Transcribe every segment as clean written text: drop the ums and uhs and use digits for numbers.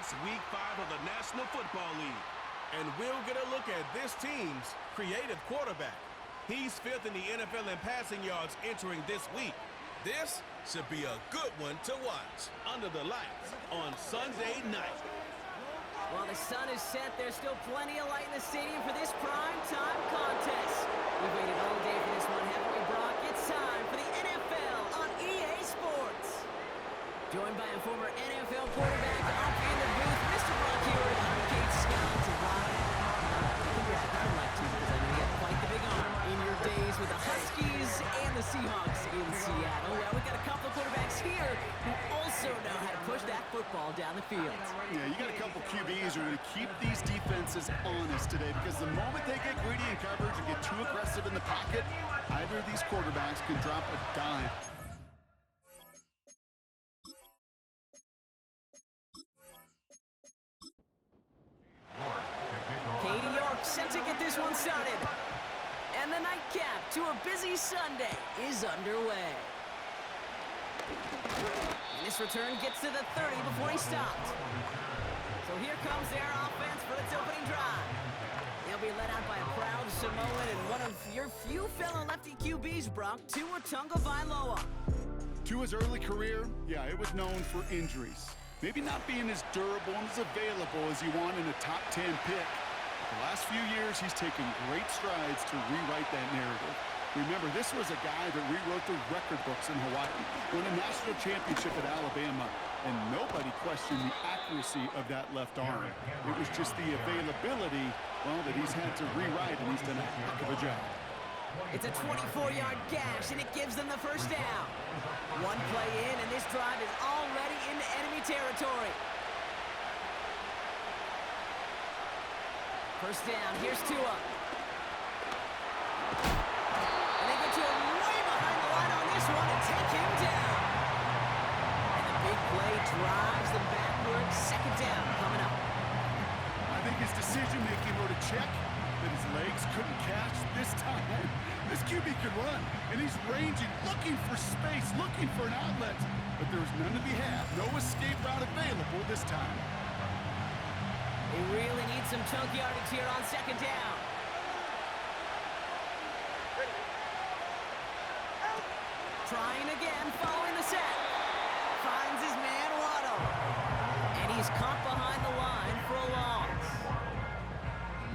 It's Week 5 of the National Football League. And we'll get a look at this team's creative quarterback. He's 5th in the NFL in passing yards entering this week. This should be a good one to watch under the lights on Sunday night. While the sun is set, there's still plenty of light in the stadium for this prime-time contest. We've waited all day for this one, haven't we, Brock? It's time for the NFL on EA Sports. Joined by a former NFL quarterback up in the booth, Mr. Brock here. I'm Kate Scott. I'd like to, because I know you have quite the big arm in your days with the Huskies and the Seahawks in Seattle. Well, we got a couple of quarterbacks here who also know how to push that football down the field. Yeah, you got a couple QBs who are going to keep these defenses honest today, because the moment they get greedy in coverage and get too aggressive in the pocket, either of these quarterbacks can drop a dime. Katie York set to get this one started. And the nightcap to a busy Sunday is underway. And this return gets to the 30 before he stopped. So here comes their offense for its opening drive. They'll be led out by a proud Samoan and one of your few fellow lefty QBs, Brock, Tua Tagovailoa. Tua's early career, yeah, it was known for injuries. Maybe not being as durable and as available as you want in a top 10 pick. The last few years, he's taken great strides to rewrite that narrative. Remember, this was a guy that rewrote the record books in Hawaii, won a national championship at Alabama, and nobody questioned the accuracy of that left arm. It was just the availability, well, that he's had to rewrite, and he's done a heck of a job. It's a 24-yard gash, and it gives them the first down. One play in, and this drive is already into enemy territory. First down, here's Tua. And they get to him way behind the line on this one and take him down. And the big play drives them backwards. Second down coming up. I think his decision-making wrote a check that his legs couldn't catch this time. This QB can run, and he's ranging, looking for space, looking for an outlet. But there's none to be had. No escape route available this time. They really need some chunk yardage here on second down. Trying again, following the set. Finds his man, Waddle. And he's caught behind the line for a loss.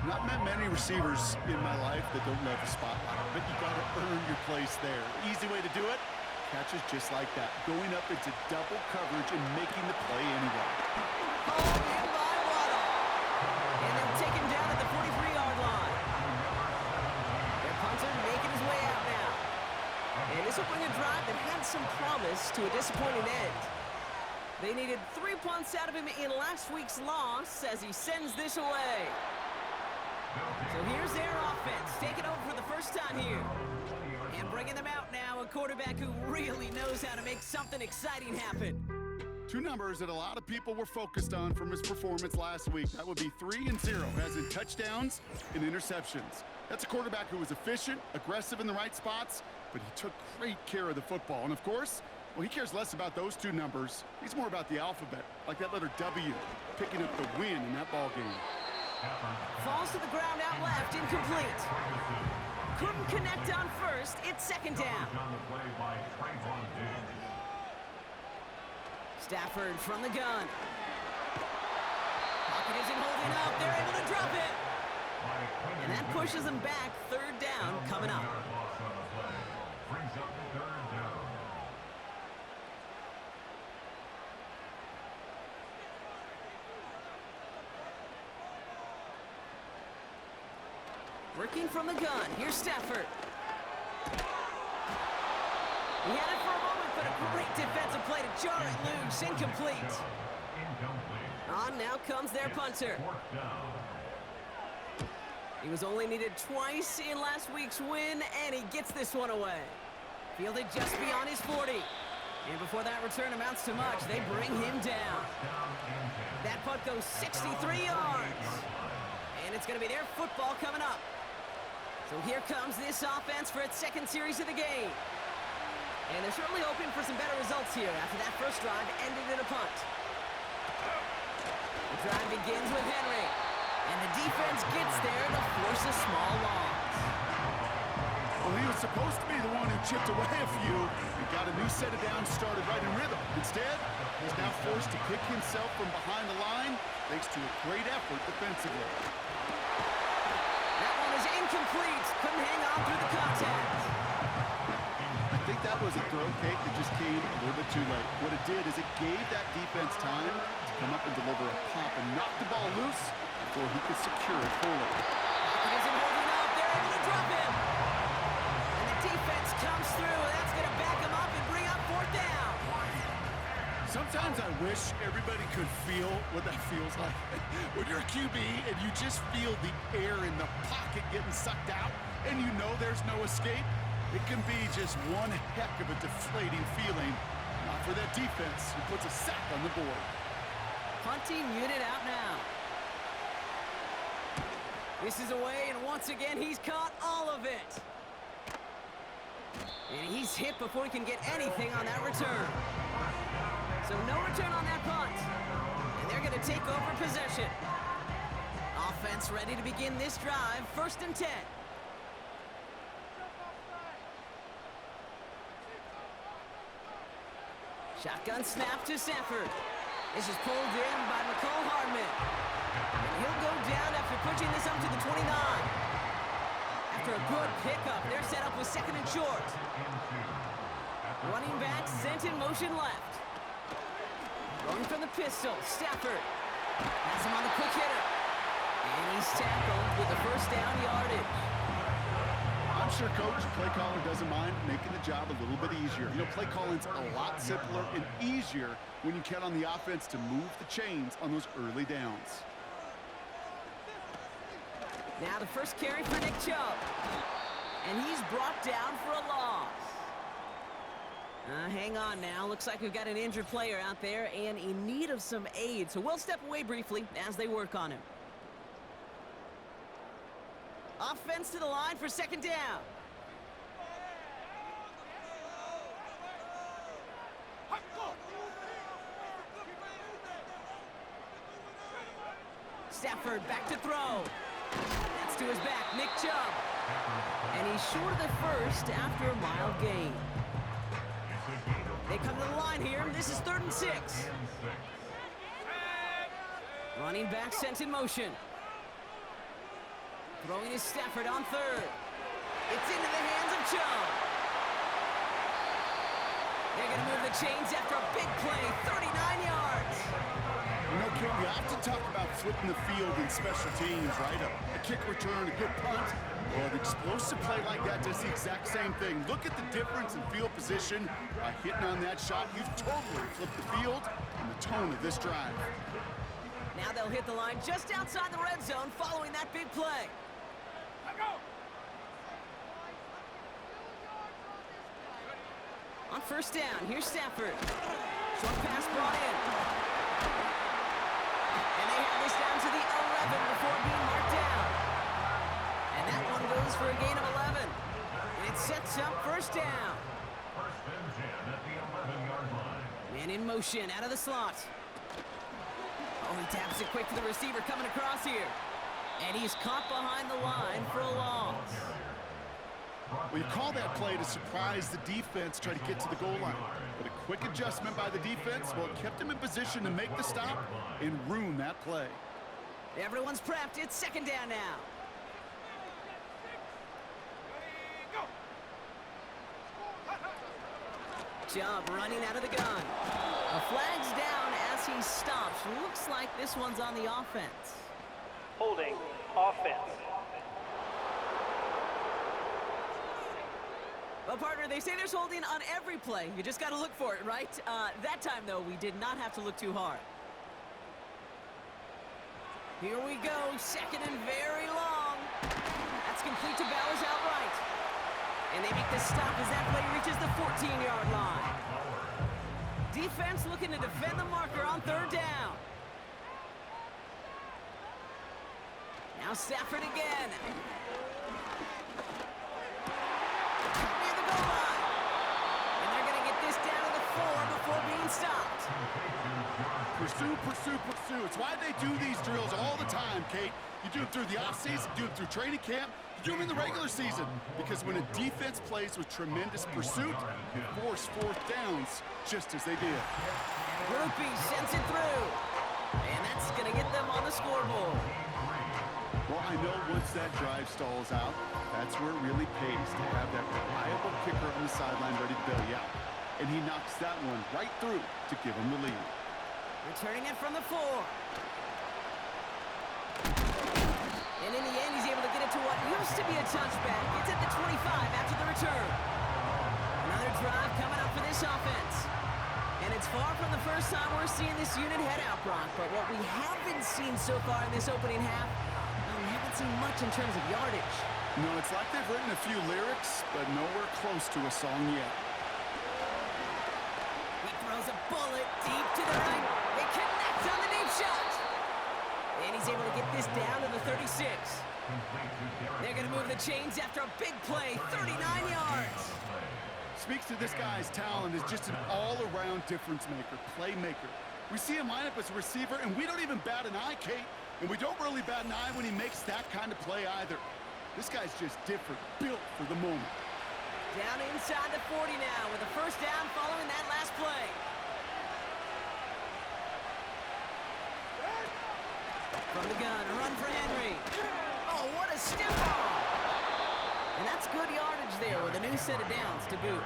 Not met many receivers in my life that don't love the spotlight, but you got to earn your place there. Easy way to do it, catches just like that, going up into double coverage and making the play anyway. Oh, and by Waddle. And they'll take him down at the 43-yard line. Their punter making his way out now. And this will bring a drive that had some promise to a disappointing end. They needed 3 punts out of him in last week's loss as he sends this away. So here's their offense, taking over for the first time here. And bringing them out now, a quarterback who really knows how to make something exciting happen. Two numbers that a lot of people were focused on from his performance last week. That would be 3 and 0, as in touchdowns and interceptions. That's a quarterback who was efficient, aggressive in the right spots, but he took great care of the football. And of course, well, he cares less about those two numbers. He's more about the alphabet, like that letter W, picking up the win in that ball game. Falls to the ground out left, incomplete. Couldn't connect on first, it's second down. Stafford from the gun. Pocket isn't holding up, they're able to drop it. And that pushes them back, third down coming up. Working from the gun. Here's Stafford. He had it for a moment, but a great defensive play to jar it loose. Incomplete. On now comes their punter. He was only needed twice in last week's win, and he gets this one away. Fielded just beyond his 40. And before that return amounts to much, they bring him down. That punt goes 63 yards. And it's going to be their football coming up. So here comes this offense for its second series of the game. And they're certainly hoping for some better results here after that first drive ended in a punt. drive begins with Henry. And the defense gets there to force a small loss. Well, he was supposed to be the one who chipped away a few and got a new set of downs started right in rhythm. Instead, he's now forced to pick himself from behind the line thanks to a great effort defensively. That one is incomplete. Couldn't hang on through the contact. I think that was a throw, Kate, that just came a little bit too late. What it did is it gave that defense time to come up and deliver a pop and knock the ball loose before he could secure it fully. He isn't holding up. They're able to drop him. And the defense comes through. That's going to back him up and bring up fourth down. Sometimes I wish everybody could feel what that feels like. When you're a QB and you just feel the air in the pocket getting sucked out and you know there's no escape, it can be just one heck of a deflating feeling. Not for that defense who puts a sack on the board. Punting unit out now. This is away, and once again, he's caught all of it. And he's hit before he can get anything on that return. So no return on that punt. And they're going to take over possession. Offense ready to begin this drive, 1st and 10. Shotgun snap to Stafford. This is pulled in by McCall Hardman. And he'll go down after pushing this up to the 29. After a good pickup, they're set up with 2nd and short. Running back sent in motion left. Going from the pistol, Stafford. Has him on the quick hitter. And he's tackled with the 1st down yardage. I'm sure Coach, play caller doesn't mind making the job a little bit easier. You know, play calling's a lot simpler and easier when you count on the offense to move the chains on those early downs. Now the first carry for Nick Chubb. And he's brought down for a loss. Hang on now. Looks like we've got an injured player out there and in need of some aid. So we'll step away briefly as they work on him. Offense to the line for 2nd down. Stafford back to throw. That's to his back, Nick Chubb. And he's short of the 1st after a mild gain. They come to the line here. This is 3rd and 6. Running back sent in motion. Throwing is Stafford on 3rd. It's into the hands of Chubb. They're going to move the chains after a big play, 39 yards. You know, King, you have to talk about flipping the field in special teams, right? A kick return, a good punt. Well, an explosive play like that does the exact same thing. Look at the difference in field position by hitting on that shot. You've totally flipped the field and the tone of this drive. Now they'll hit the line just outside the red zone following that big play. On 1st down, here's Stafford. Short pass brought in. And they have this down to the 11 before being marked down. And that one goes for a gain of 11. And it sets up 1st down. 1st and 10 at the 11-yard line. Man in motion out of the slot. Oh, he taps it quick to the receiver coming across here. And he's caught behind the line for a loss. Well, you call that play to surprise the defense, try to get to the goal line. But a quick adjustment by the defense, well, it kept him in position to make the stop and ruin that play. Everyone's prepped. It's 2nd down now. Chubb running out of the gun. A flag's down as he stops. Looks like this one's on the offense. Holding offense. Well, partner, they say there's holding on every play. You just got to look for it, right? That time, though, we did not have to look too hard. Here we go. 2nd and very long. That's complete to Bowers outright. And they make the stop as that play reaches the 14-yard line. Defense looking to defend the marker on 3rd down. Now Stafford again. Near the goal line. And they're going to get this down to the 4 before being stopped. Pursue, pursue, pursue. It's why they do these drills all the time, Kate. You do them through the offseason, you do them through training camp, you do them in the regular season. Because when a defense plays with tremendous pursuit, you force fourth downs just as they did. Groupie sends it through. And that's going to get them on the scoreboard. Well, I know once that drive stalls out, that's where it really pays to have that reliable kicker on the sideline ready to bail you out. And he knocks that one right through to give him the lead. Returning it from the 4. And in the end, he's able to get it to what used to be a touchback. It's at the 25 after the return. Another drive coming up for this offense. And it's far from the first time we're seeing this unit head out, Brock. But what we haven't seen so far in this opening half, well, we haven't seen much in terms of yardage. No, it's like they've written a few lyrics, but nowhere close to a song yet. He throws a bullet deep to the right. They connect on the deep shot. And he's able to get this down to the 36. They're going to move the chains after a big play, 39 yards. Speaks to this guy's talent as just an all-around difference maker, playmaker. We see him line up as a receiver, and we don't even bat an eye, Kate. And we don't really bat an eye when he makes that kind of play either. This guy's just different, built for the moment. Down inside the 40 now with a first down following that last play. From the gun, a run for Henry. Oh, what a stiff arm. And that's good yardage there with a new set of downs to boot.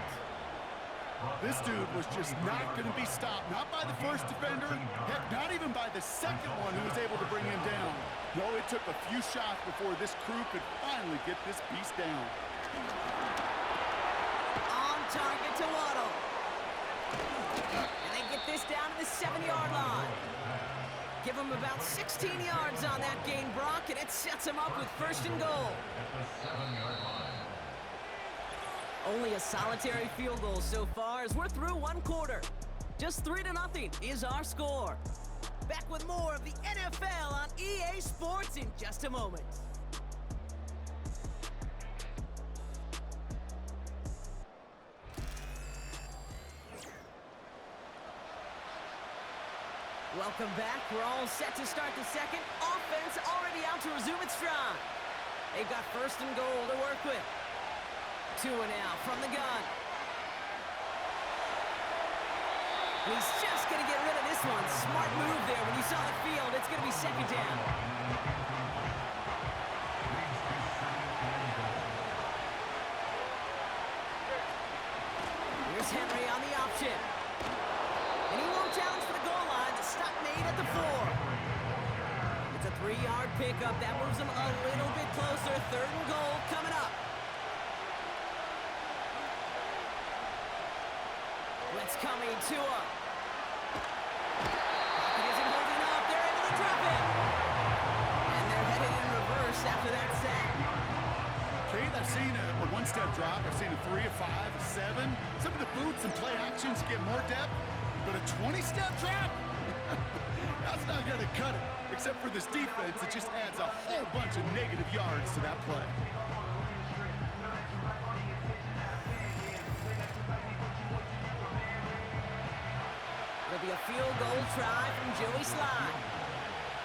This dude was just not going to be stopped. Not by the first defender. Heck, not even by the second one who was able to bring him down. No, it took a few shots before this crew could finally get this beast down. On target to Waddle. And they get this down to the 7-yard line. Give him about 16 yards on that gain, Brock, and it sets him up with first and goal. Only a solitary field goal so far as we're through one quarter. Just 3-0 is our score. Back with more of the NFL on EA Sports in just a moment. Welcome back. We're all set to start the second. Offense already out to resume its stride. They've got first and goal to work with. Tua now from the gun. He's just going to get rid of this one. Smart move there. When you saw the field, it's going to be second down. Here's Henry on the option. And he won't challenge for the goal line. The stop made at the 4. It's a 3-yard pickup. That moves him a little bit closer. Third and goal coming up. Blitz coming, Tua. Pocket isn't holding up. They're able to drop it. And they're headed in reverse after that sack. Kate, I've seen a one-step drop. I've seen a 3, a 5, a 7. Some of the boots and play actions get more depth. But a 20-step drop? That's not going to cut it. Except for this defense, it just adds a whole bunch of negative yards to that play. It'll be a field goal try from Joey Slye.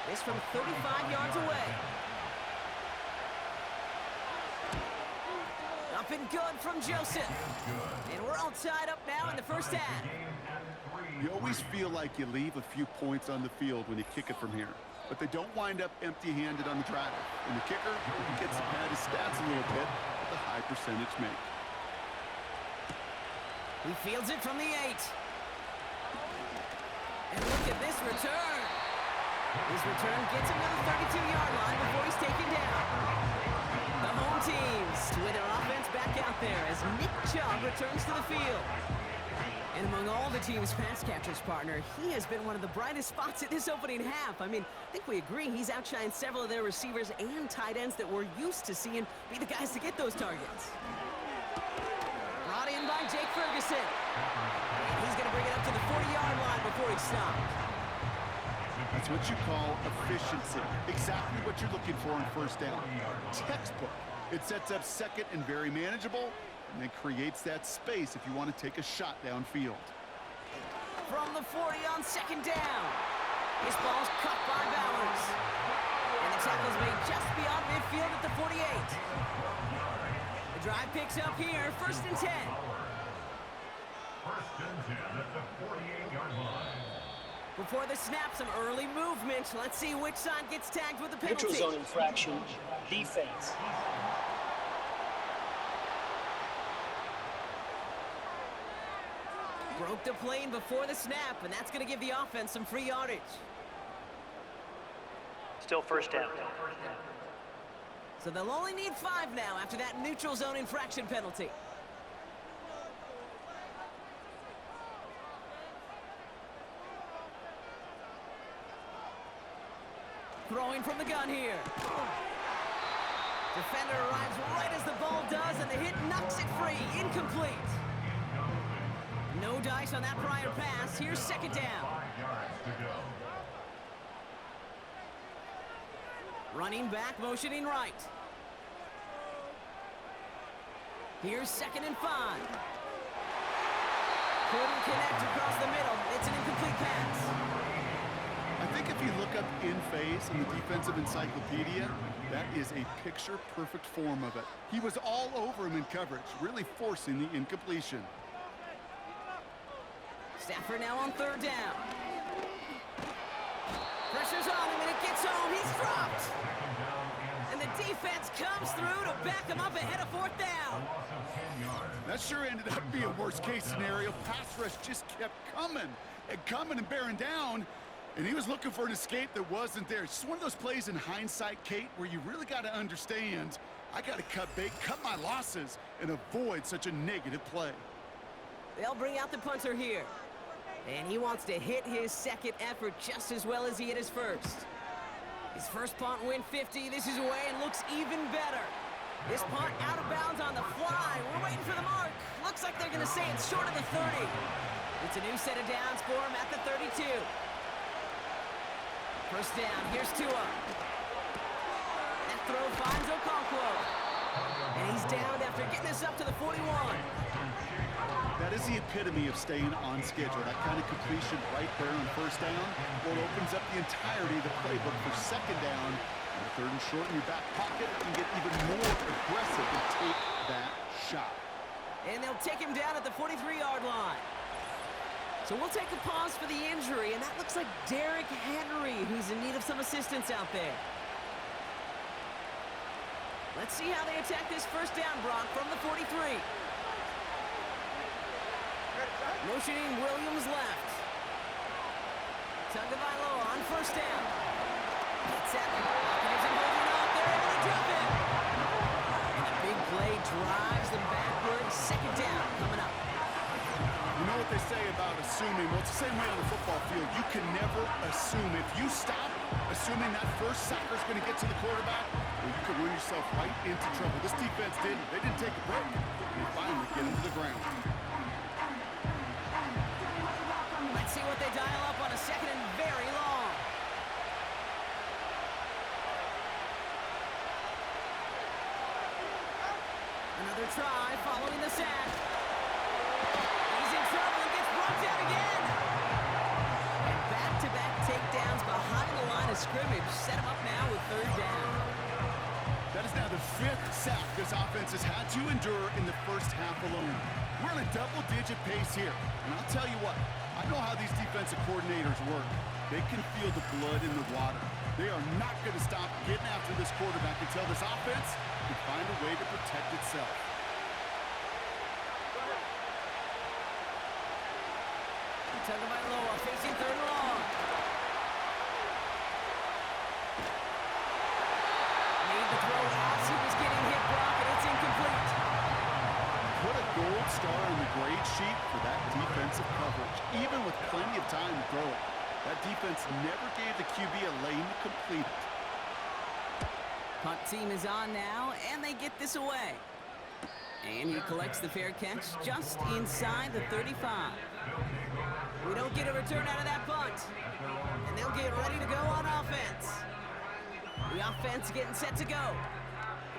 This from 35 yards away. Up and good from Joseph. And we're all tied up now in the first half. You always feel like you leave a few points on the field when you kick it from here. But they don't wind up empty-handed on the drive. And the kicker, he gets to pad his stats a little bit with a high percentage make. He fields it from the 8. And look at this return. His return gets him to the 32-yard line before he's taken down. The home teams with their offense back out there as Nick Chubb returns to the field. And among all the team's pass catchers, partner, he has been one of the brightest spots in this opening half. I mean, I think we agree he's outshined several of their receivers and tight ends that we're used to seeing be the guys to get those targets. Brought in by Jake Ferguson. And he's going to bring it up to the 40-yard line before he's stopped. That's what you call efficiency. Exactly what you're looking for in first down. Textbook. It sets up second and very manageable, and then creates that space if you want to take a shot downfield. from the 40 on second down. This ball's cut by Bowers. And the tackle's made just beyond midfield at the 48. The drive picks up here, 1st and 10. 1st and 10 at the 48-yard line. Before the snap, some early movement. Let's see which side gets tagged with the penalty. Neutral zone infraction, defense. Broke the plane before the snap, and that's going to give the offense some free yardage. Still 1st down. So they'll only need 5 now after that neutral zone infraction penalty. Throwing from the gun here. Defender arrives right as the ball does, and the hit knocks it free. Incomplete. No dice on that prior pass. Here's 2nd down. 5 yards to go. Running back, motioning right. Here's 2nd and 5. Couldn't connect across the middle. It's an incomplete pass. I think if you look up in phase in the defensive encyclopedia, that is a picture-perfect form of it. He was all over him in coverage, really forcing the incompletion. Stafford now on 3rd down. Pressure's on him, and it gets home. He's dropped. And the defense comes through to back him up ahead of 4th down. That sure ended up being worst-case scenario. Pass rush just kept coming and bearing down. And he was looking for an escape that wasn't there. It's just one of those plays in hindsight, Kate, where you really got to understand, I got to cut bait, cut my losses, and avoid such a negative play. They'll bring out the punter here. And he wants to hit his 2nd effort just as well as he hit his 1st. His first punt went 50. This is away and looks even better. This punt out of bounds on the fly. We're waiting for the mark. Looks like they're going to say it's short of the 30. It's a new set of downs for him at the 32. 1st down, here's Tua. That throw finds Okonkwo. And he's down after getting us up to the 41. That is the epitome of staying on schedule. That kind of completion right there on 1st down, well, opens up the entirety of the playbook for 2nd down. And 3rd and short in your back pocket, you can get even more aggressive and take that shot. And they'll take him down at the 43-yard line. So we'll take a pause for the injury, and that looks like Derrick Henry, who's in need of some assistance out there. Let's see how they attack this 1st down, Brock, from the 43. Motioning Williams left. Tagovailoa on 1st down. Gets at the isn't holding up. They're able to drop him. And a big play drives them backwards. 2nd down coming up. You know what they say about assuming? Well, it's the same way on the football field. You can never assume. If you stop assuming that first sacker's going to get to the quarterback, well, you could run yourself right into trouble. This defense didn't. They didn't take a break. They finally get into the ground. Let's see what they dial up on a 2nd and very long. Another try following the sack. He's in trouble and gets brought down again. And back-to-back takedowns behind the line of scrimmage set him up now with 3rd down. That is now the 5th sack this offense has had to endure in the 1st half alone. We're in a double-digit pace here. And I'll tell you what, I know how these defensive coordinators work. They can feel the blood in the water. They are not going to stop getting after this quarterback until this offense can find a way to protect itself. Tagovailoa facing 3rd and long. Made the throw as he was getting hit, Brock, and it's incomplete. Put a gold star on the grade sheet for that defensive coverage, even with plenty of time to throw it. That defense never gave the QB a lane to complete it. Punt team is on now, and they get this away. And he collects the fair catch just inside the 35. We don't get a return out of that punt. And they'll get ready to go on offense. The offense getting set to go.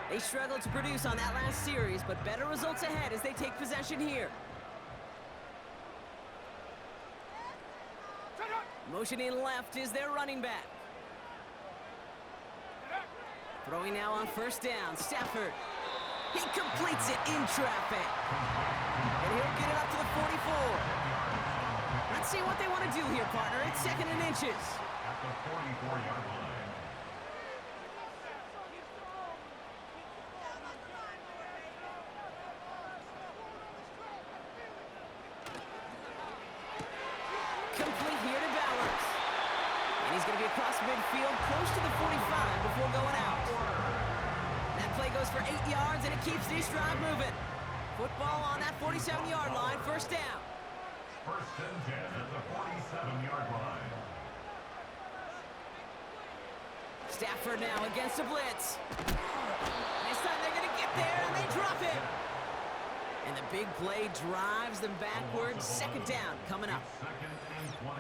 They struggled to produce on that last series, but better results ahead as they take possession here. Motioning left is their running back. Throwing now on first down. Stafford. He completes it in traffic. And he'll get it up to the 44. Let's see what they want to do here, partner. It's 2nd and inches. At the 44-yard line. Complete here to Bowers. And he's going to be across midfield, close to the 45 before going out. That play goes for 8 yards, and it keeps this drive moving. Football on that 47-yard line, first down. 1st and 10 at the 47-yard line. Stafford now against a blitz. This time they're going to get there, and they drop it. And the big play drives them backwards. 2nd down coming up.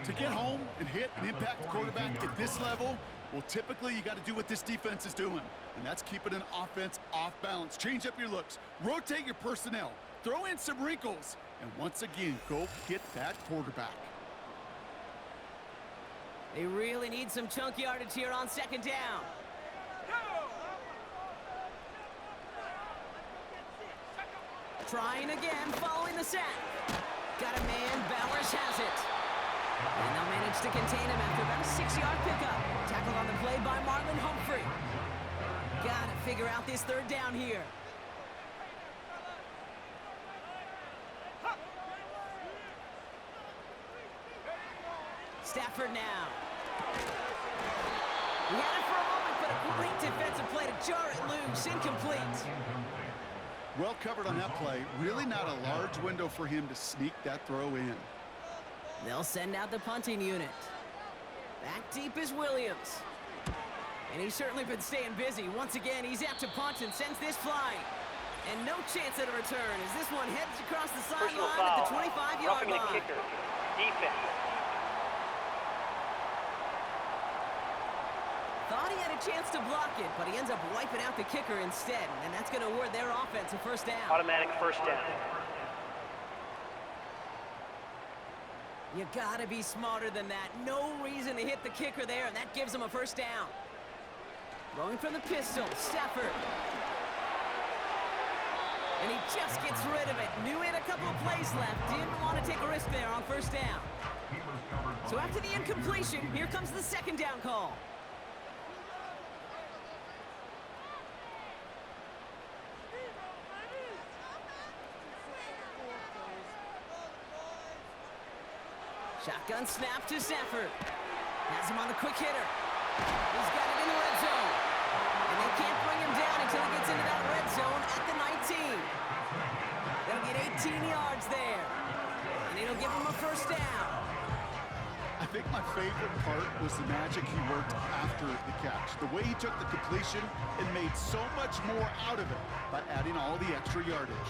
To get home and hit and impact the quarterback at this level, well, typically you got to do what this defense is doing, and that's keeping an offense off balance. Change up your looks, rotate your personnel, throw in some wrinkles, and once again, go hit that quarterback. They really need some chunk yardage here on 2nd down. Trying again, following the sack. Got a man, Bowers has it. And they'll manage to contain him after about a 6-yard pickup. Tackled on the play by Marlon Humphrey. Gotta figure out this 3rd down here. Stafford now. He had it for a moment, but a great defensive play to jar it loose. Incomplete. Well covered on that play. Really not a large window for him to sneak that throw in. They'll send out the punting unit. Back deep is Williams. And he's certainly been staying busy. Once again, he's out to punt and sends this flying. And no chance at a return as this one heads across the sideline at the 25-yard Roughing the line. kicker. Defense. Thought he had a chance to block it, but he ends up wiping out the kicker instead. And that's going to award their offense a first down. Automatic first down. You gotta be smarter than that. No reason to hit the kicker there, and that gives him a first down. Throwing from the pistol, Stafford. And he just gets rid of it. Knew he had a couple of plays left. Didn't want to take a risk there on first down. So after the incompletion, here comes the 2nd down call. Shotgun snap to Stafford. Has him on the quick hitter. He's got it in the red zone. And they can't bring him down until he gets into that red zone at the 19. They'll get 18 yards there. And it'll give him a first down. I think my favorite part was the magic he worked after the catch. The way he took the completion and made so much more out of it by adding all the extra yardage.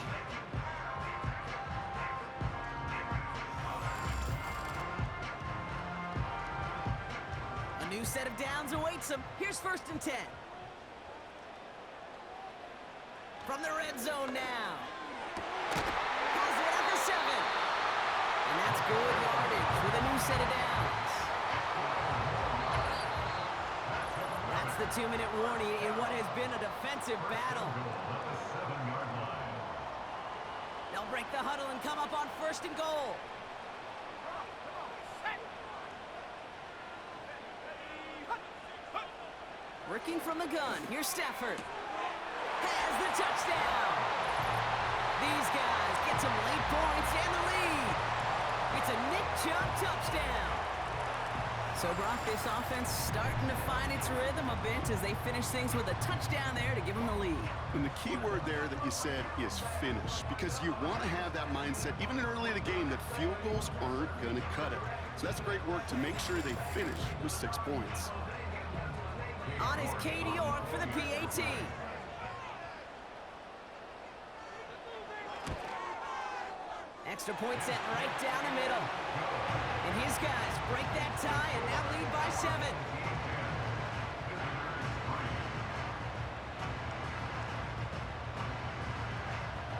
A new set of downs awaits him. Here's 1st and 10. From the red zone now. Has it at the 7. And that's good yardage with a new set of downs. That's the 2-minute warning in what has been a defensive battle. They'll break the huddle and come up on 1st and goal. Working from the gun, here's Stafford. Has the touchdown. These guys get some late points and the lead. It's a Nick Chubb touchdown. So, Brock, this offense starting to find its rhythm a bit as they finish things with a touchdown there to give them the lead. And the key word there that you said is finish, because you want to have that mindset, even early in the game, that field goals aren't going to cut it. So that's great work to make sure they finish with 6 points. On is Katie York for the PAT. Extra point set right down the middle. And his guys break that tie and now lead by 7.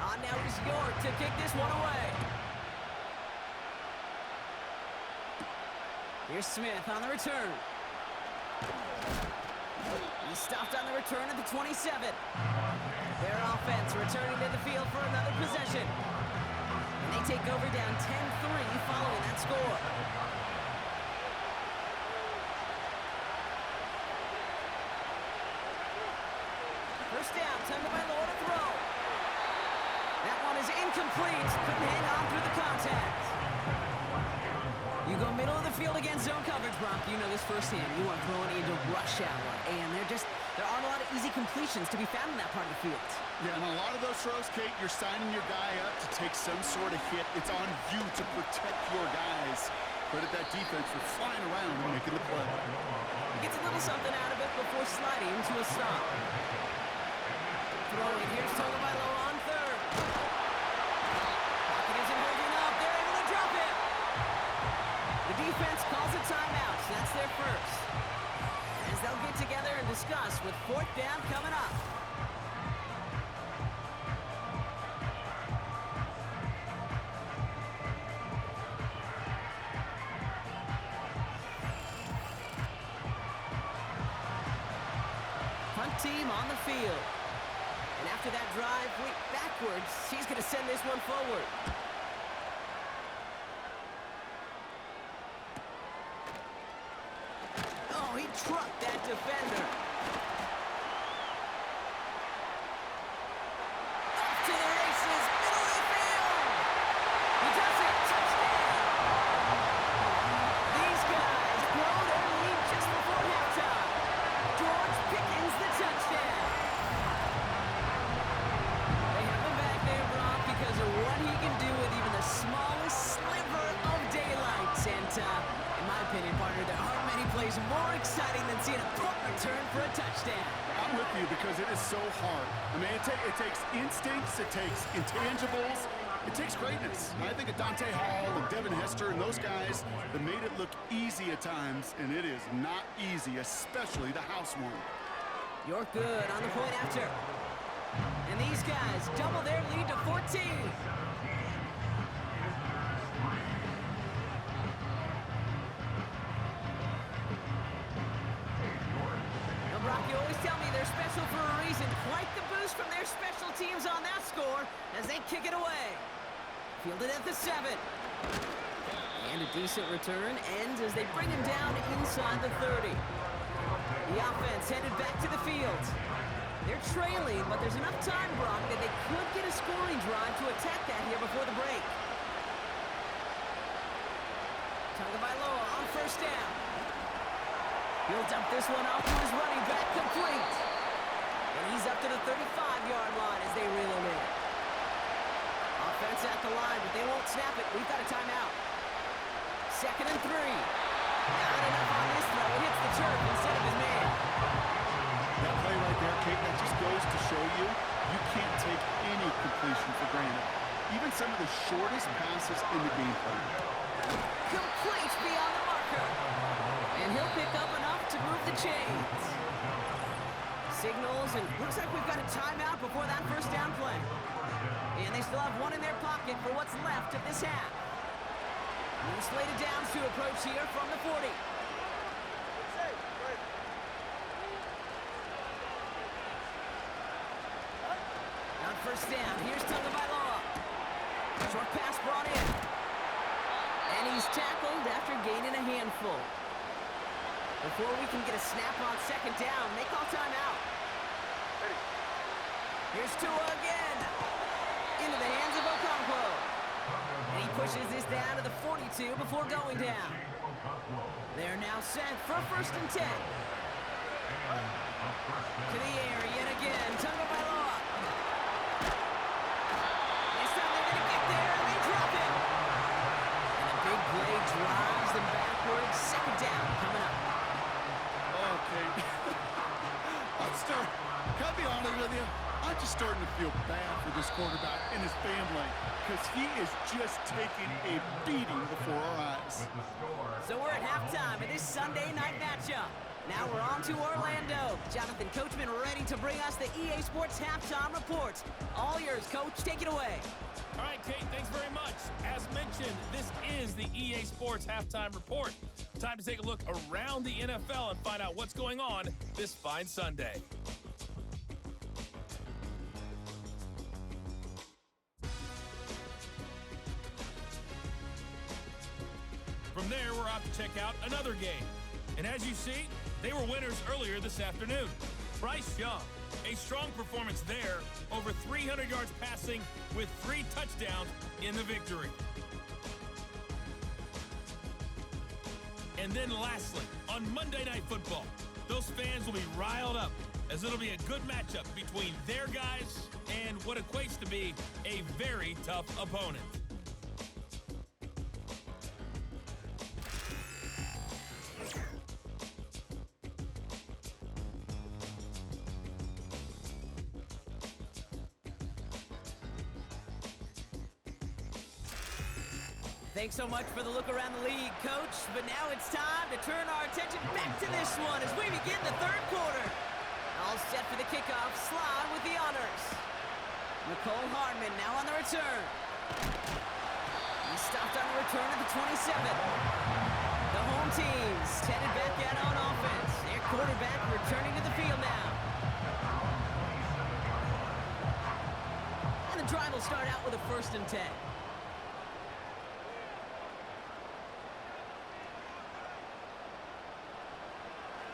On now is York to kick this one away. Here's Smith on the return. He's stopped on the return at the 27. Their offense returning to the field for another possession. And they take over down 10-3 following that score. First down, Tagovailoa to throw. That one is incomplete. Couldn't hang on through the contact. You go middle of the field against zone coverage, Brock. You know this firsthand. You want throwing into rush hour. And there aren't a lot of easy completions to be found in that part of the field. Yeah, and a lot of those throws, Kate, you're signing your guy up to take some sort of hit. It's on you to protect your guys. Credit that defense for flying around and making the play. He gets a little something out of it before sliding to a stop. Throwing, here's Tagovailoa on third. Pocket isn't holding up. They're able to drop it. The defense calls a timeout. So that's their first. As they'll get together and discuss with fourth down coming up. Punt team on the field. And after that drive, went backwards. He's going to send this one forward. Oh, he trucked that defender. Off to the races, middle of the field. He does it, touchdown. These guys blow their lead just before halftime. George Pickens the touchdown. They have him back there, Brock, because of what he can do with even the smallest sliver of daylight. And in my opinion, partner, there aren't many plays more exciting than seeing a punt return for a touchdown. I'm with you because it is so hard. I mean, it takes instincts, it takes intangibles, it takes greatness. And I think of Dante Hall and Devin Hester and those guys that made it look easy at times, and it is not easy, especially the house one. You're good on the point after. And these guys double their lead to 14. Now, Brock, you always tell me they're special for a reason. Quite the boost from their special teams on that score as they kick it away. Fielded at the 7. And a decent return ends as they bring him down inside the 30. The offense headed back to the field. They're trailing, but there's enough time, Brock, that they could get a scoring drive to attack that here before the break. Tagovailoa on first down. He'll dump this one off to his running back, complete. And he's up to the 35-yard line as they reel him in. Offense at the line, but they won't snap it. We've got a timeout. 2nd and 3. Not enough on this throw. It hits the turf instead of his man. That play right there, Kate, that just goes to show you, you can't take any completion for granted. Even some of the shortest passes in the game plan. Complete beyond the marker. And he'll pick up enough to move the chains. Signals, and looks like we've got a timeout before that first down play. And they still have one in their pocket for what's left of this half. New slated downs to approach here from the 40. On first down, here's Tagovailoa. Short pass brought in. And he's tackled after gaining a handful. Before we can get a snap on second down, they call timeout. Here's Tua again. Into the hands of Okonkwo. And he pushes this down to the 42 before going down. They're now set for 1st and 10. To the air yet again, Tagovailoa. This time they're going to get there and they drop it. And a big play drives them backwards. 2nd down coming up. Okay. Can I be honest with you? I'm just starting to feel bad for this quarterback and his family because he is just taking a beating before our eyes. So we're at halftime of this Sunday night matchup. Now we're on to Orlando. Jonathan Coachman ready to bring us the EA Sports Halftime Report. All yours, Coach. Take it away. All right, Kate, thanks very much. As mentioned, this is the EA Sports Halftime Report. Time to take a look around the NFL and find out what's going on this fine Sunday. From there, we're off to check out another game. And as you see, they were winners earlier this afternoon. Bryce Young, a strong performance there, over 300 yards passing with 3 touchdowns in the victory. And then lastly, on Monday Night Football, those fans will be riled up as it'll be a good matchup between their guys and what equates to be a very tough opponent. Thanks so much for the look around the league, Coach. But now it's time to turn our attention back to this one as we begin the third quarter. All set for the kickoff. Slide with the honors. Nicole Hardman now on the return. He stopped on the return at the 27. The home team's headed back out on offense. Their quarterback returning to the field now. And the drive will start out with a 1st and 10.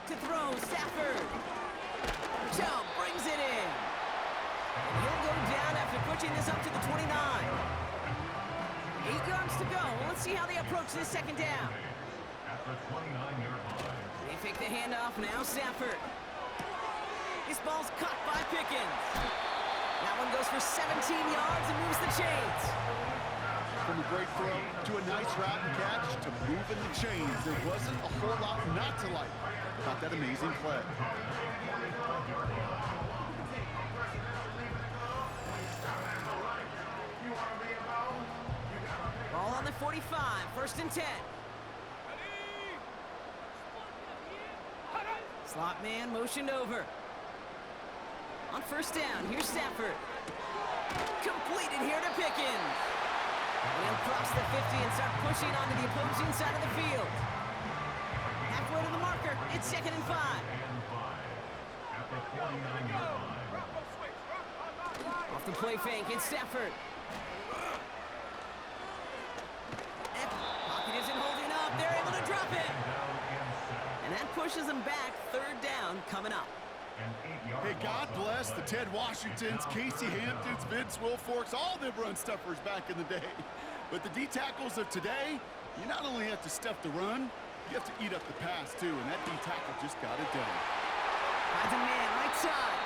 To throw, Stafford. Jump, brings it in. And he'll go down after pushing this up to the 29. 8 yards to go. Well, let's see how they approach this 2nd down. They fake the handoff now, Stafford. This ball's caught by Pickens. That one goes for 17 yards and moves the chains. From a great throw to a nice route and catch to moving the chains. There wasn't a whole lot not to like about that amazing play. Ball on the 45, 1st and 10. Slot man motioned over. On 1st down, here's Stafford. Completed here to Pickens. And he'll cross the 50 and start pushing onto the opposing side of the field. Halfway to the marker, it's 2nd and 5. Off the play fake, it's Stafford. And pocket isn't holding up. They're able to drop it. And that pushes them back. 3rd down coming up. Hey, God bless the Ted Washingtons, Casey Hamptons, Vince Wilforks, all them run stuffers back in the day. But the D-tackles of today, you not only have to stuff the run, you have to eat up the pass, too, and that D-tackle just got it done. Finds a man right side.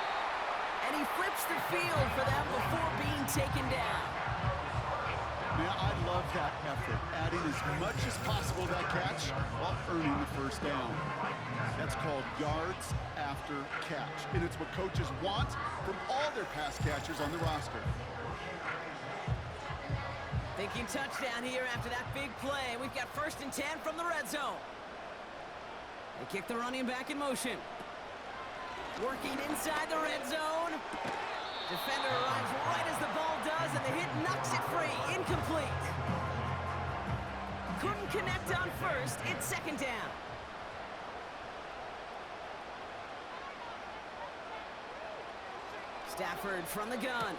And he flips the field for them before being taken down. Now, I love that effort, adding as much as possible to that catch while earning the 1st down. That's called yards after catch, and it's what coaches want from all their pass catchers on the roster. Thinking touchdown here after that big play. We've got 1st and 10 from the red zone. They kick the running back in motion. Working inside the red zone. Defender arrives right as the ball does, and the hit knocks it free. Incomplete. Couldn't connect on 1st. It's 2nd down. Stafford from the gun.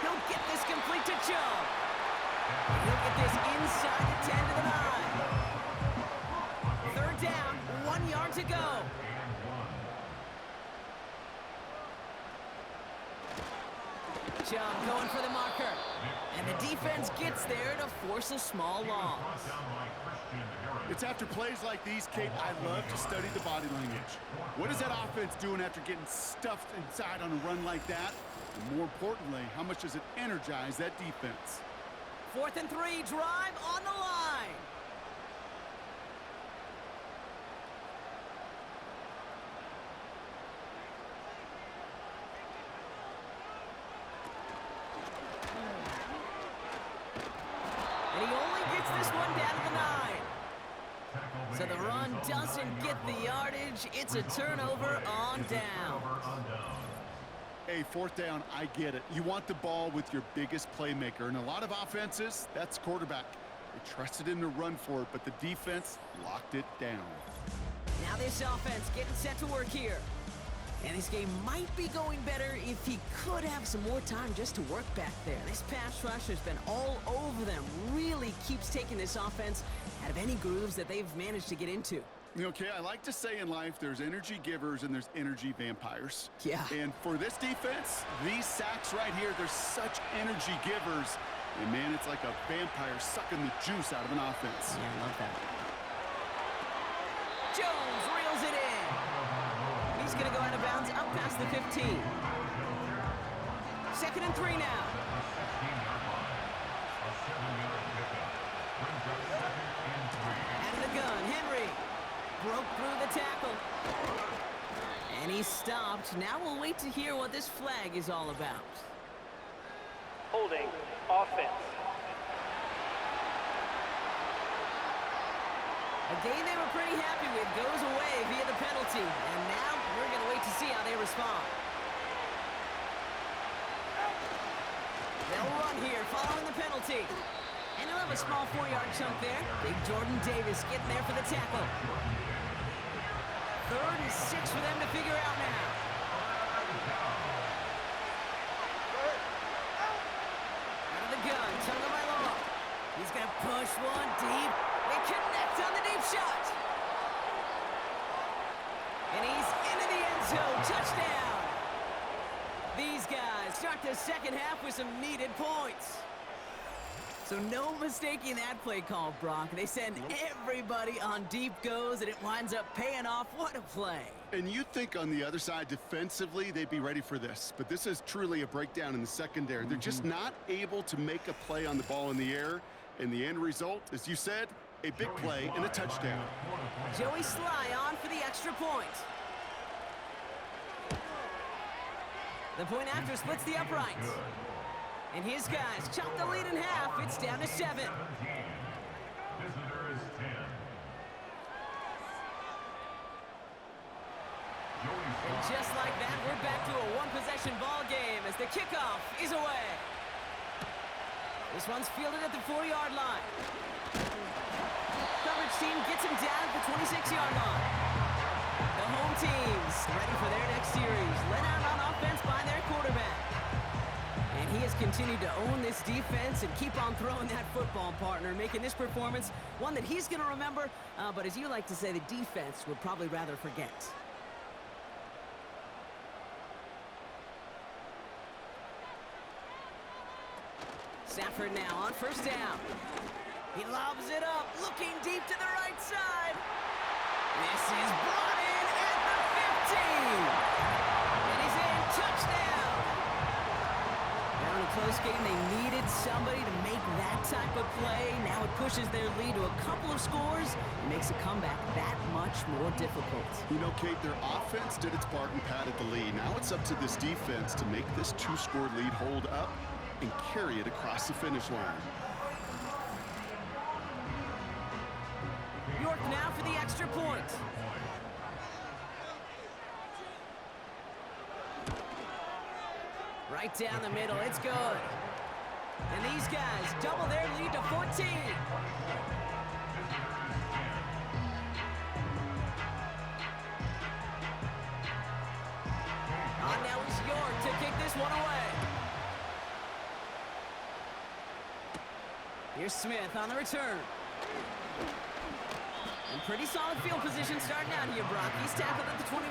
He'll get this complete to Chubb. He'll get this inside the 10 to the 9. 3rd down, 1 yard to go. Chubb going for the marker. And the defense gets there to force a small loss. It's after plays like these, Kate, I love to study the body language. What is that offense doing after getting stuffed inside on a run like that? And more importantly, how much does it energize that defense? 4th and 3, drive on the line. And he only gets this one down to the 9. So the run doesn't get the yardage. It's a turnover on down. Hey, fourth down, I get it. You want the ball with your biggest playmaker. And a lot of offenses, that's quarterback. They trusted him to run for it, but the defense locked it down. Now this offense getting set to work here. And this game might be going better if he could have some more time just to work back there. This pass rush has been all over them. Really keeps taking this offense out of any grooves that they've managed to get into. Okay, I like to say in life there's energy givers and there's energy vampires. Yeah. And for this defense, these sacks right here, they're such energy givers. And man, it's like a vampire sucking the juice out of an offense. Yeah, I love that. Jones reels it in. He's going to go out of bounds up past the 15. 2nd and 3 now. Out of the gun, Henry. Broke through the tackle. And he stopped. Now we'll wait to hear what this flag is all about. Holding offense. A game they were pretty happy with goes away via the penalty. And now we're going to wait to see how they respond. They'll run here following the penalty. And they'll have a small 4-yard chunk there. Big Jordan Davis getting there for the tackle. 3rd and 6 for them to figure out now. Out of the gun, Tagovailoa. He's going to push one deep. They connect on the deep shot. And he's into the end zone. Touchdown. These guys start the second half with some needed points. So no mistaking that play call, Brock. They send everybody on deep goes, and it winds up paying off. What a play. And you think on the other side defensively they'd be ready for this, but this is truly a breakdown in the secondary. They're just not able to make a play on the ball in the air, and the end result, as you said, a big play and a touchdown. Joey Sly on for the extra point. The point after splits the uprights. And his guys chop the lead in half. It's down to 7. Visitors 10. And just like that, we're back to a one-possession ball game as the kickoff is away. This one's fielded at the 4-yard line. Coverage team gets him down at the 26-yard line. The home team's ready for their next series. Let out on offense by their quarterback. And he has continued to own this defense and keep on throwing that football, partner, making this performance one that he's going to remember, but as you like to say, the defense would probably rather forget. Stafford now on 1st down. He lobs it up, looking deep to the right side. This is brought in at the 15. And he's in. Touchdown. Now in a close game, they needed somebody to make that type of play. Now it pushes their lead to a couple of scores and makes a comeback that much more difficult. You know, Kate, their offense did its part and padded the lead. Now it's up to this defense to make this 2-score lead hold up and carry it across the finish line. York now for the extra point. Right down the middle, it's good. And these guys double their lead to 14. On now is York to kick this one away. Here's Smith on the return. And pretty solid field position starting out here, Brock. He's tackled at the 29.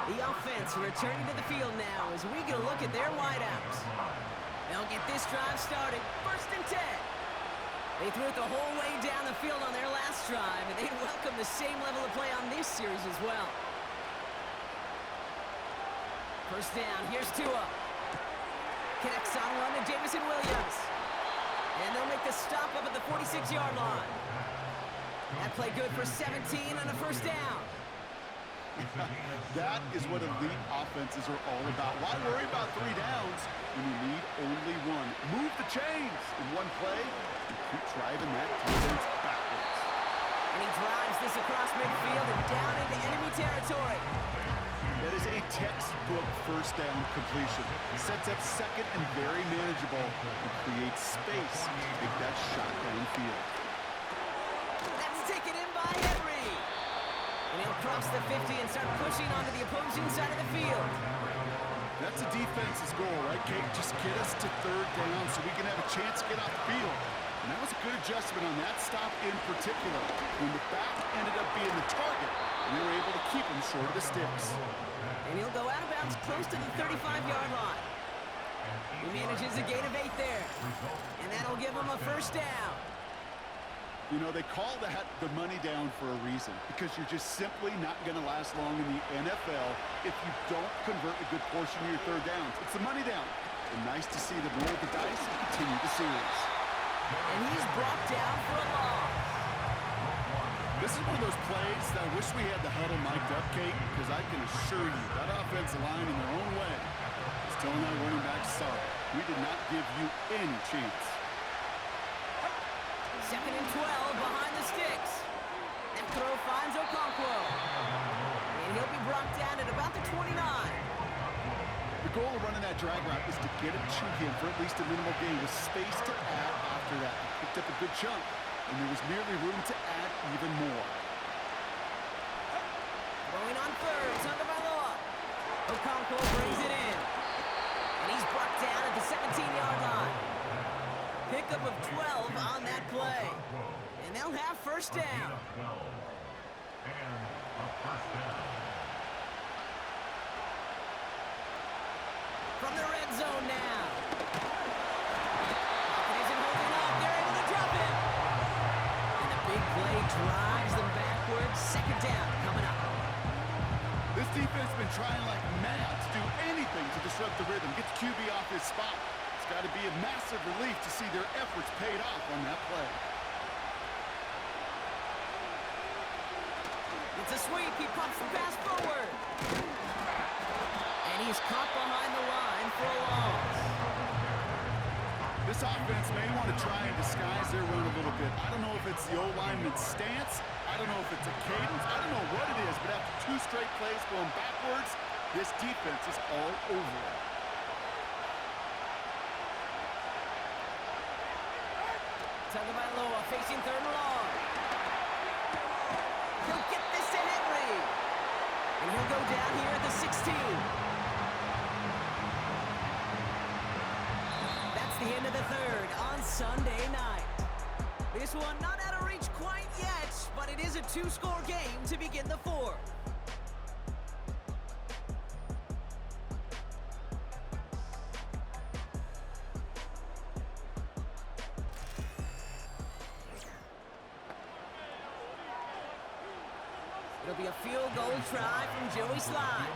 The offense returning to the field now as we get a look at their wideouts. They'll get this drive started. 1st and 10. They threw it the whole way down the field on their last drive, and they'd welcome the same level of play on this series as well. 1st down, here's Tua. Connects on a run to Jamison Williams. And they'll make the stop up at the 46-yard line. That play good for 17 on a 1st down. That is what elite offenses are all about. Why worry about 3 downs when you need only 1? Move the chains in one play and keep driving that defense backwards. And he drives this across midfield and down into enemy territory. That is a textbook first down completion. Sets up second and very manageable and creates space to take that shot downfield. That's taken in by Henry. And he'll cross the 50 and start pushing onto the opposing side of the field. That's a defense's goal, right, Kate? Just get us to third down so we can have a chance to get off the field. And that was a good adjustment on that stop in particular, when the back ended up being the target, and they were able to keep him short of the sticks. And he'll go out of bounds close to the 35-yard line. He manages a gain of 8 there. And that'll give him a first down. You know, they call that the money down for a reason, because you're just simply not going to last long in the NFL if you don't convert a good portion of your third downs. It's the money down. And nice to see them roll the dice and continue the series. And he's brought down for a loss. This is one of those plays that I wish we had the huddle mic'd up, Kate, because I can assure you that offensive line in their own way is telling our running back, sorry, we did not give you any chance. 2nd and 12 behind the sticks. That throw finds Okonkwo. And he'll be brought down at about the 29. The goal of running that drag route is to get it to him for at least a minimal gain with space to add after that. He picked up a good chunk, and there was merely room to add even more. Throwing on third, Tagovailoa. Okonkwo brings it in. And he's brought down at the 17-yard line. Pickup of 12 on that play. And they'll have first down. And a first down. From the red zone now. It isn't holding up. They're able to drop it. And the big play drives them backwards. 2nd down coming up. This defense has been trying like mad to do anything to disrupt the rhythm, get the QB off his spot. It's got to be a massive relief to see their efforts paid off on that play. It's a sweep. He pumps the pass forward. And he's caught behind the line for a loss. This offense may want to try and disguise their run a little bit. I don't know if it's the O-lineman's stance. I don't know if it's a cadence. I don't know what it is, but after 2 straight plays going backwards, this defense is all over it. Tagovailoa facing 3rd and long. He'll get this to Henry. And he'll go down here at the 16. That's the end of the 3rd on Sunday night. This one not out of reach quite yet, but it is a 2-score game to begin the 4th. It'll be a field goal try from Joey Slye.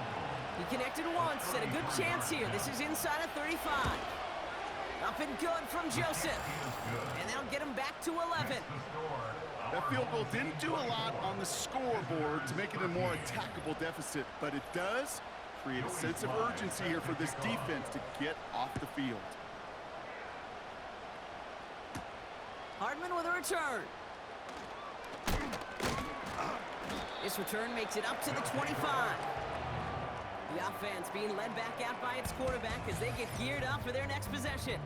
He connected once, and a good chance here. This is inside of 35. Up and good from Joseph. And that'll get him back to 11. That field goal didn't do a lot on the scoreboard to make it a more attackable deficit, but it does create a sense of urgency here for this defense to get off the field. Hardman with a return. This return makes it up to the 25. The offense being led back out by its quarterback as they get geared up for their next possession.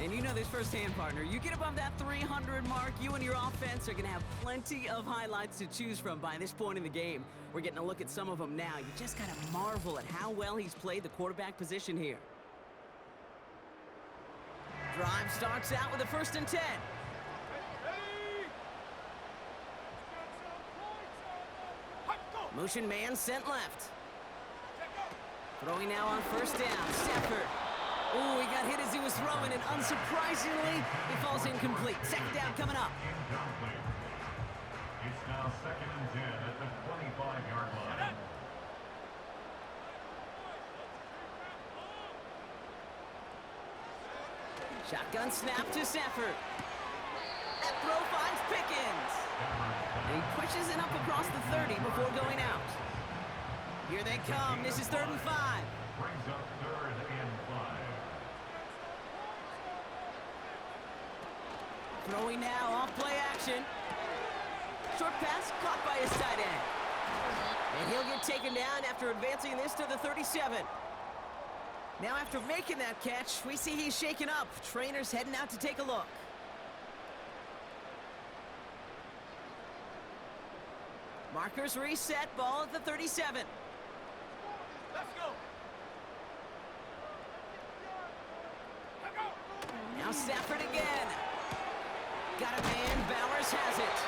And you know this firsthand, partner. You get above that 300 mark, you and your offense are going to have plenty of highlights to choose from by this point in the game. We're getting a look at some of them now. You just got to marvel at how well he's played the quarterback position here. Drive starts out with a 1st and 10. Motion man sent left. Throwing now on 1st down. Stafford. Oh, he got hit as he was throwing, and unsurprisingly, he falls incomplete. 2nd down coming up. Incomplete. It's now 2nd and 10 at the 25-yard line. Shotgun snap to Stafford. That throw finds Pickens. And he pushes it up across the 30 before going out. Here they come. This is 3rd and 5. Brings up 3rd and 5. Throwing now off play action. Short pass caught by his tight end. And he'll get taken down after advancing this to the 37. Now after making that catch, we see he's shaken up. Trainer's heading out to take a look. Markers reset, ball at the 37. Let's go. Now Stafford again. Got a man, Bowers has it.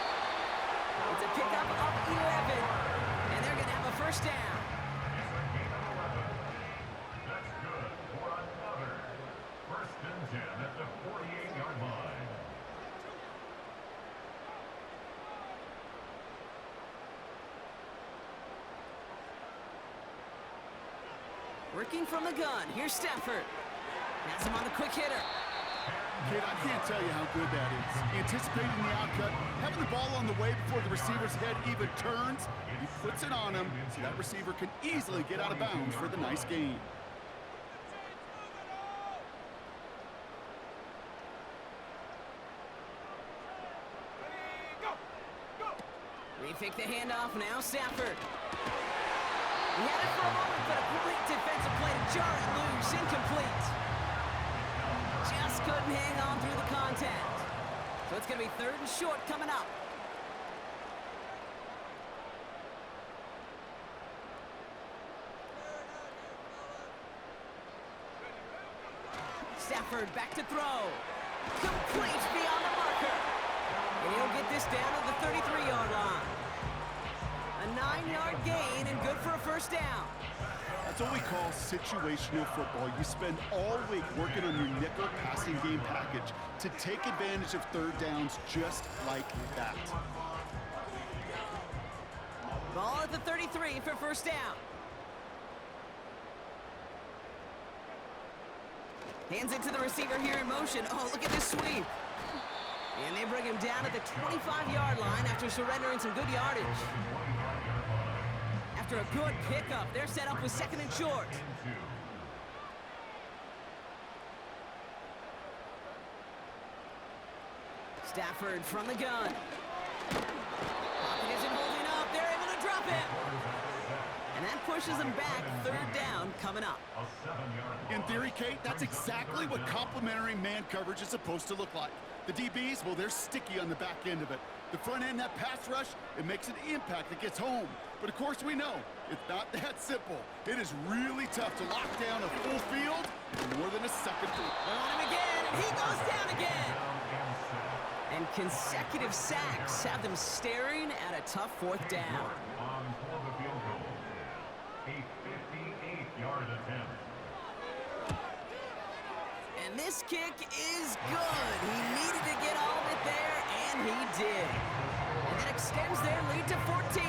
It's a pickup of 11. And they're going to have a first down. That's good for another 1st and 10 at the 48-yard line. Working from the gun. Here's Stafford. Has him on the quick hitter. Kid, I can't tell you how good that is. Anticipating the outcut, having the ball on the way before the receiver's head even turns, he puts it on him so that receiver can easily get out of bounds for the nice gain. They fake the handoff now, Stafford. He had it for a moment, but a great defensive play to jar it loose. Incomplete. Just couldn't hang on through the contact. So it's going to be 3rd and short coming up. Stafford back to throw. Complete beyond the marker. And he'll get this down to the 33-yard line. A 9-yard gain and good for a first down. That's what we call situational football. You spend all week working on your nickel passing game package to take advantage of 3rd downs just like that. Ball at the 33 for first down. Hands it to the receiver here in motion. Oh, look at this sweep. And they bring him down at the 25-yard line after surrendering some good yardage. After a good pickup, they're set up with 2nd and short. Stafford from the gun. Pocket isn't holding up. They're able to drop it. And that pushes them back. 3rd down coming up. In theory, Kate, that's exactly what complementary man coverage is supposed to look like. The DBs, well, they're sticky on the back end of it. The front end, that pass rush, it makes an impact that gets home. But of course we know, it's not that simple. It is really tough to lock down a full field in more than a second. They're on him again, and he goes down again. And consecutive sacks have them staring at a tough 4th down. On for the field goal. A 58-yard attempt. And this kick is good. He needed to get all of it there, and he did. And that extends their lead to 14.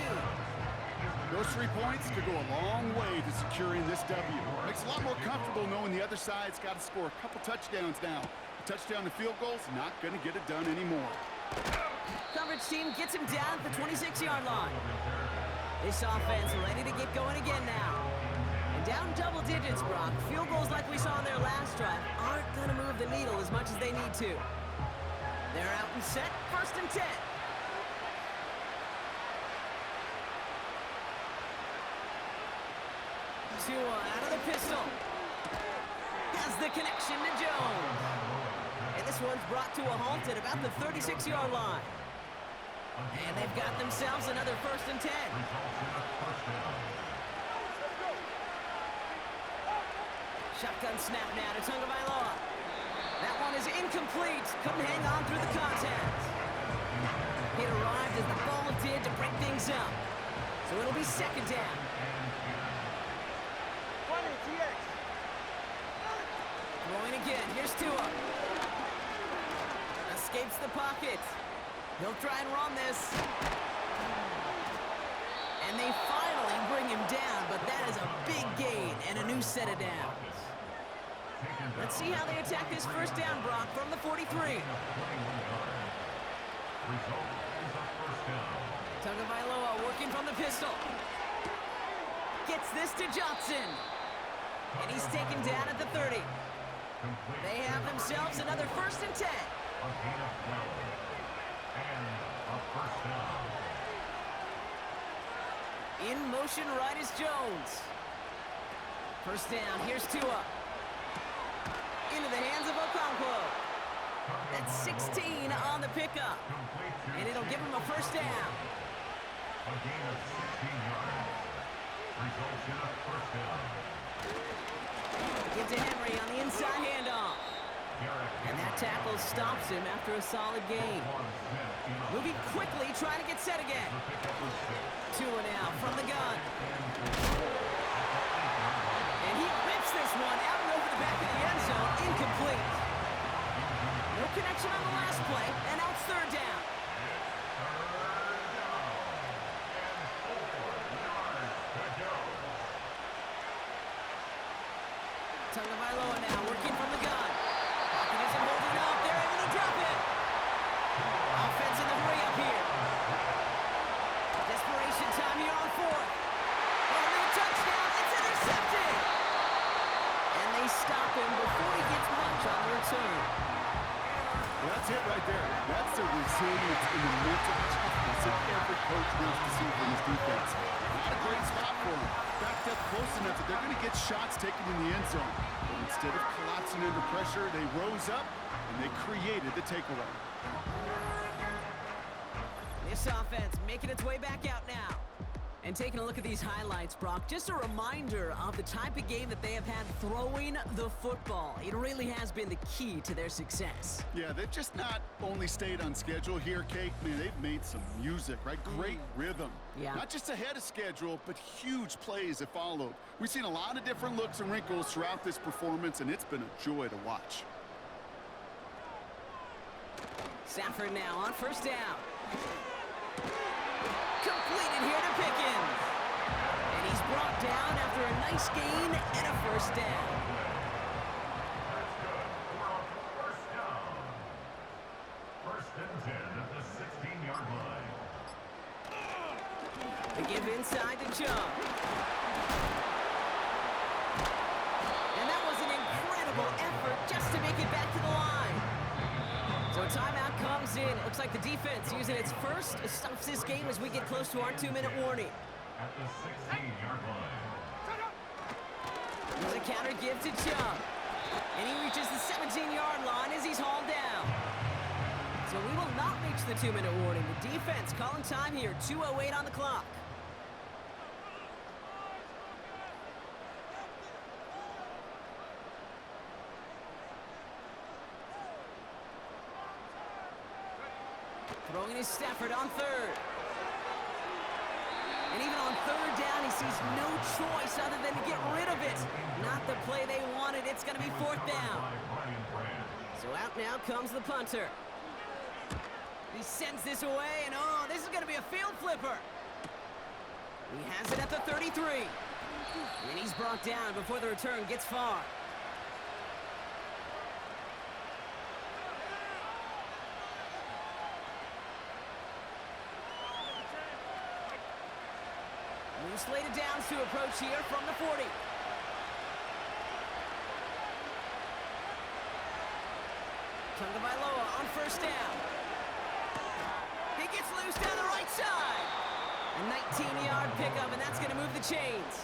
Those 3 points could go a long way to securing this W. Makes it a lot more comfortable knowing the other side's got to score a couple touchdowns now. A touchdown and field goal's not going to get it done anymore. Coverage team gets him down at the 26-yard line. This offense ready to get going again now. And down double digits, Brock. Field goals like we saw in their last drive aren't going to move the needle as much as they need to. They're out and set, 1st and 10. Tua out of the pistol. Has the connection to Jones. And this one's brought to a halt at about the 36-yard line. And they've got themselves another 1st and 10. Shotgun snap now to Tagovailoa. That one is incomplete. Couldn't hang on through the contact. It arrived as the ball did to break things up. So it'll be 2nd down. Throwing again. Here's Tua. Escapes the pocket. He'll try and run this. And they finally bring him down, but that is a big gain and a new set of downs. Let's see how they attack this 1st down, Brock, from the 43. Tagovailoa working from the pistol. Gets this to Johnson. And he's taken down at the 30. They have themselves another 1st and 10. And a 1st down. In motion, right is Jones. First down, here's Tua. Into the hands of Okonkwo. That's 16 on the pickup. And it'll give him a first down. A gain of 16 yards. Results in a first down. Give to Henry on the inside handoff. And that tackle stops him after a solid gain. Moving quickly, trying to get set again. Tua now from the gun. And he rips this one out and over the back of the end zone. Incomplete. No connection on the last play, and now it's third down. Tagovailoa now working from the gun. Pocket isn't holding up. They're able to drop it. Offense in the hurry up here. Desperation time here on fourth. Oh, no touchdown. It's intercepted. And they stop him before he gets much on the return. Well, that's it right there. That's the resilience and the mental toughness that every coach wants to see from his defense. Not a great spot for him. Backed up close enough that they're going to get shots taken in the end zone. But instead of collapsing under pressure, they rose up and they created the takeaway. This offense making its way back out now. And taking a look at these highlights, Brock, just a reminder of the type of game that they have had throwing the football. It really has been the key to their success. Yeah, they've just not only stayed on schedule here, Kate. Man, they've made some music, right? Great rhythm. Yeah. Not just ahead of schedule, but huge plays have followed. We've seen a lot of different looks and wrinkles throughout this performance, and it's been a joy to watch. Stafford now on first down. Completed here to Pickens. And he's brought down after a nice gain and a first down. That's good for a first down. First and 10 at the 16-yard line. They give inside to Chubb. And that was an incredible effort just to make it back to the line. So a timeout comes in. It looks like the defense using its first stops this game as we get close to our 2-minute warning. At the 16-yard line. There's a counter give to Chubb. And he reaches the 17-yard line as he's hauled down. So we will not reach the 2-minute warning. The defense calling time here. 2:08 on the clock. Throwing his Stafford on third. And even on third down, he sees no choice other than to get rid of it. Not the play they wanted. It's going to be fourth down. So out now comes the punter. He sends this away, and oh, this is going to be a field flipper. He has it at the 33. And he's brought down before the return gets far. Slated downs to approach here from the 40. Tagovailoa on first down. He gets loose down the right side. A 19-yard pickup, and that's going to move the chains.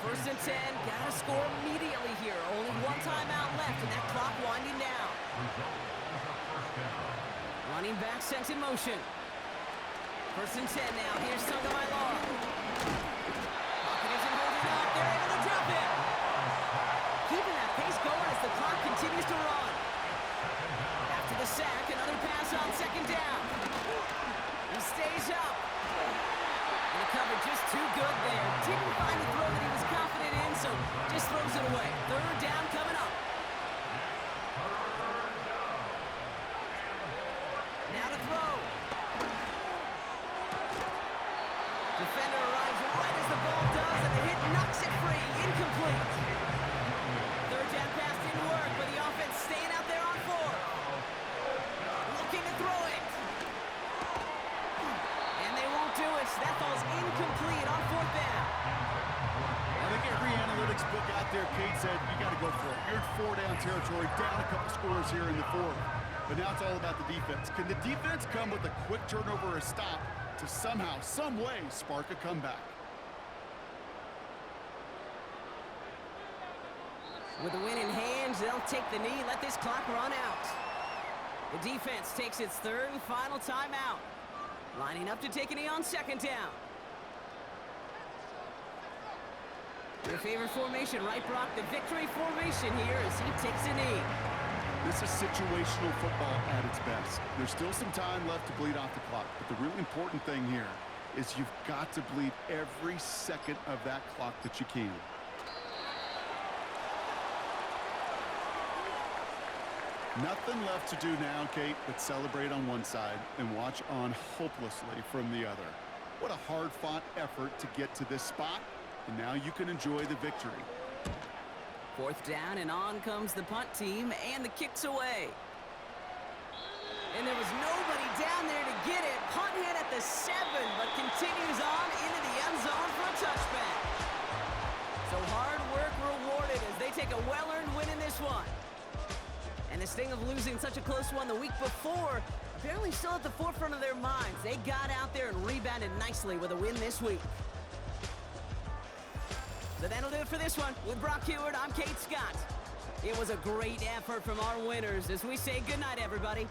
First and 10, got to score immediately here. Only one timeout left, and that clock winding down. Running back sent in motion. First and 10 now. Here's Tagovailoa. They're able to drop it. Keeping that pace going as the clock continues to run. After the sack, another pass on second down. He stays up. And the cover just too good there. Didn't find the throw that he was confident in, so just throws it away. Third down coming up. Now to throw. Defender arrives right as the ball does, and the hit knocks it free. Incomplete. Third down pass didn't work, but the offense staying out there on fourth. Looking to throw it. And they won't do it. That falls incomplete on fourth down. I think every analytics book out there, Kate, said you got to go for it. You're in four-down territory, down a couple scores here in the fourth. But now it's all about the defense. Can the defense come with a quick turnover or a stop to somehow, some way, spark a comeback? With the win in hand, they'll take the knee, let this clock run out. The defense takes its third and final timeout. Lining up to take a knee on second down. Your favorite formation, right, Brock? The victory formation here as he takes a knee. This is situational football at its best. There's still some time left to bleed off the clock, but the really important thing here is you've got to bleed every second of that clock that you can. Nothing left to do now, Kate, but celebrate on one side and watch on hopelessly from the other. What a hard-fought effort to get to this spot, and now you can enjoy the victory. Fourth down, and on comes the punt team, and the kick's away. And there was nobody down there to get it. Punt hit at the 7, but continues on into the end zone for a touchback. So hard work rewarded as they take a well-earned win in this one. And the sting of losing such a close one the week before, apparently still at the forefront of their minds. They got out there and rebounded nicely with a win this week. So that'll do it for this one. With Brock Heward, I'm Kate Scott. It was a great effort from our winners as we say goodnight, everybody.